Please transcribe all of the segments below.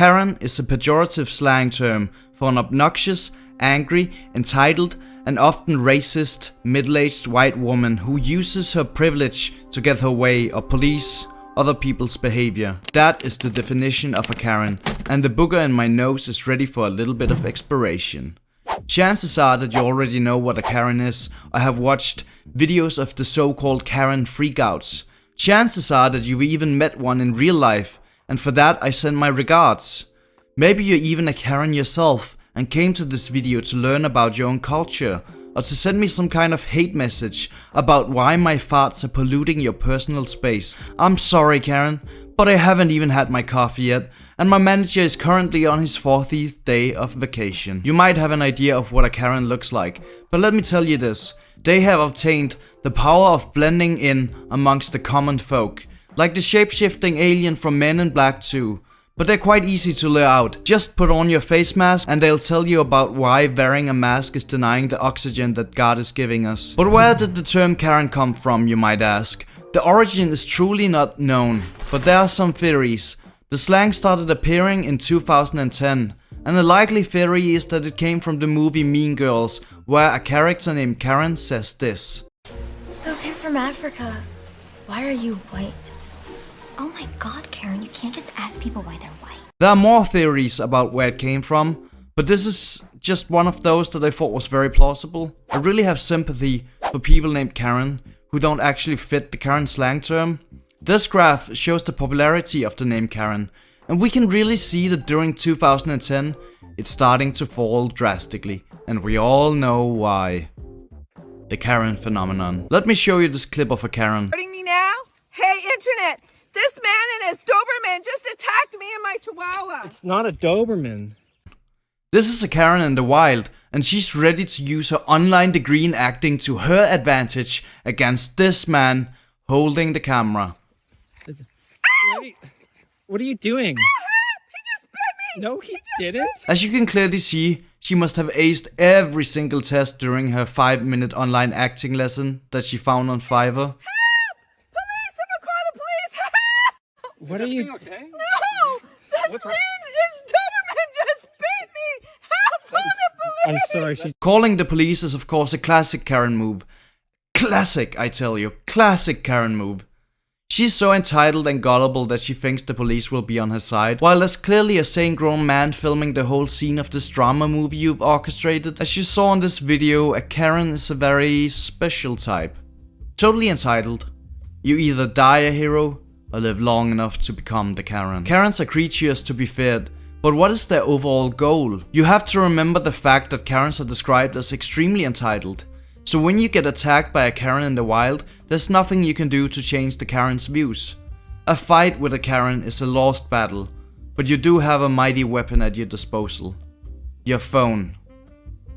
Karen is a pejorative slang term for an obnoxious, angry, entitled, and often racist, middle-aged white woman who uses her privilege to get her way or police other people's behavior. That is the definition of a Karen, and the booger in my nose is ready for a little bit of exploration. Chances are that you already know what a Karen is, or have watched videos of the so-called Karen freakouts. Chances are that you've even met one in real life, and for that I send my regards. Maybe you're even a Karen yourself and came to this video to learn about your own culture, or to send me some kind of hate message about why my farts are polluting your personal space. I'm sorry, Karen, but I haven't even had my coffee yet, and my manager is currently on his 40th day of vacation. You might have an idea of what a Karen looks like, but let me tell you this. They have obtained the power of blending in amongst the common folk, like the shape-shifting alien from Men in Black 2. But they're quite easy to lure out. Just put on your face mask and they'll tell you about why wearing a mask is denying the oxygen that God is giving us. But where did the term Karen come from, you might ask? The origin is truly not known, but there are some theories. The slang started appearing in 2010, and a likely theory is that it came from the movie Mean Girls, where a character named Karen says this. So if you're from Africa, why are you white? Oh my god, Karen, you can't just ask people why they're white. There are more theories about where it came from, but this is just one of those that I thought was very plausible. I really have sympathy for people named Karen who don't actually fit the Karen slang term. This graph shows the popularity of the name Karen, and we can really see that during 2010 it's starting to fall drastically, and we all know why. The Karen phenomenon. Let me show you this clip of a Karen. Me now? Hey, internet! This man and his Doberman just attacked me and my Chihuahua. It's not a Doberman. This is a Karen in the wild, and she's ready to use her online degree in acting to her advantage against this man holding the camera. What are you doing? He just bit me! No, he didn't. As you can clearly see, she must have aced every single test during her 5-minute online acting lesson that she found on Fiverr. What are you? Okay? No! This man, his Doberman just bit me! Help! Call the police! I'm sorry, she's... Calling the police is of course a classic Karen move. Classic, I tell you. Classic Karen move. She's so entitled and gullible that she thinks the police will be on her side, while there's clearly a sane grown man filming the whole scene of this drama movie you've orchestrated. As you saw in this video, a Karen is a very special type. Totally entitled. You either die a hero, or live long enough to become the Karen. Karens are creatures to be feared, but what is their overall goal? You have to remember the fact that Karens are described as extremely entitled. So when you get attacked by a Karen in the wild, there's nothing you can do to change the Karen's views. A fight with a Karen is a lost battle, but you do have a mighty weapon at your disposal. Your phone.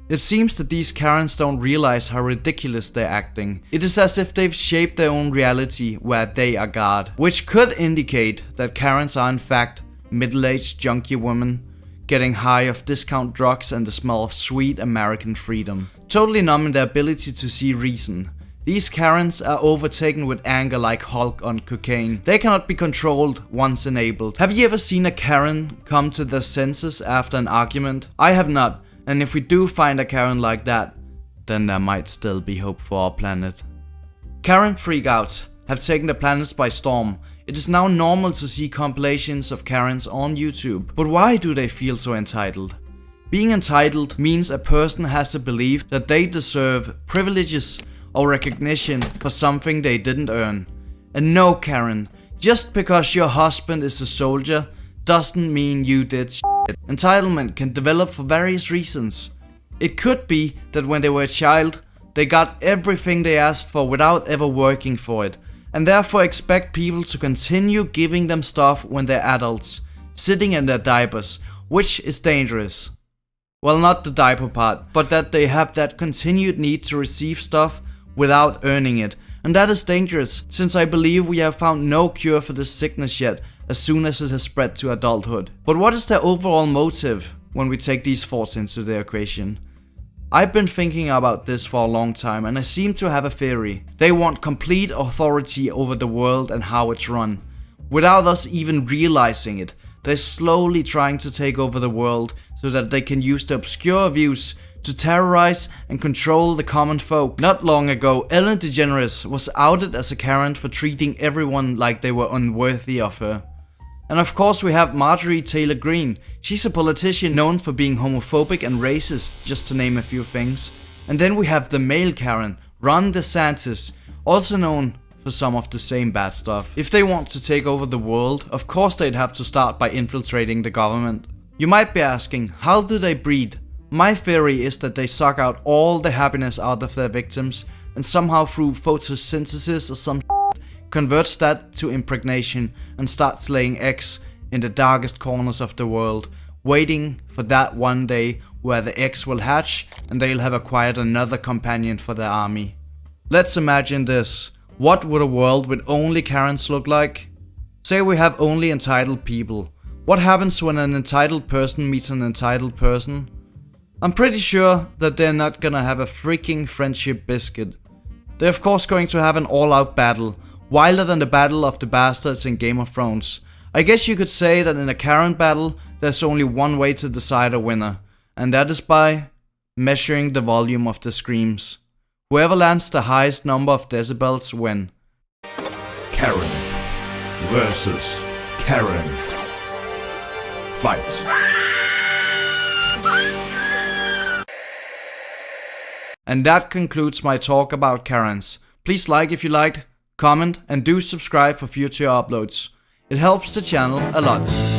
It seems that these Karens don't realize how ridiculous they're acting. It is as if they've shaped their own reality where they are God, which could indicate that Karens are in fact middle-aged junkie women getting high of discount drugs and the smell of sweet American freedom, totally numbing their ability to see reason. These Karens are overtaken with anger like Hulk on cocaine. They cannot be controlled once enabled. Have you ever seen a Karen come to their senses after an argument? I have not. And if we do find a Karen like that, then there might still be hope for our planet. Karen freakouts have taken the planets by storm. It is now normal to see compilations of Karens on YouTube. But why do they feel so entitled? Being entitled means a person has a belief that they deserve privileges or recognition for something they didn't earn. And no, Karen, just because your husband is a soldier doesn't mean you did shit. Entitlement can develop for various reasons. It could be that when they were a child, they got everything they asked for without ever working for it, and therefore expect people to continue giving them stuff when they're adults, sitting in their diapers, which is dangerous. Well, not the diaper part, but that they have that continued need to receive stuff without earning it, and that is dangerous, since I believe we have found no cure for this sickness yet, as soon as it has spread to adulthood. But what is their overall motive when we take these thoughts into the equation? I've been thinking about this for a long time, and I seem to have a theory. They want complete authority over the world and how it's run, without us even realizing it. they're slowly trying to take over the world so that they can use their obscure views to terrorize and control the common folk. Not long ago, Ellen DeGeneres was outed as a Karen for treating everyone like they were unworthy of her. And of course we have Marjorie Taylor Greene. She's a politician known for being homophobic and racist, just to name a few things. And then we have the male Karen, Ron DeSantis, also known for some of the same bad stuff. If they want to take over the world, of course they'd have to start by infiltrating the government. You might be asking, how do they breed? My theory is that they suck out all the happiness out of their victims and somehow through photosynthesis or some shit, converts that to impregnation and starts laying eggs in the darkest corners of the world, waiting for that one day where the eggs will hatch and they'll have acquired another companion for their army. Let's imagine this. What would a world with only Karens look like? Say we have only entitled people. What happens when an entitled person meets an entitled person? I'm pretty sure that they're not gonna have a freaking friendship biscuit. They're of course going to have an all-out battle, wilder than the battle of the bastards in Game of Thrones. I guess you could say that in a Karen battle, there's only one way to decide a winner, and that is by measuring the volume of the screams. Whoever lands the highest number of decibels win. Karen versus Karen. Fight. And that concludes my talk about Karens. Please like if you liked, comment and do subscribe for future uploads. It helps the channel a lot.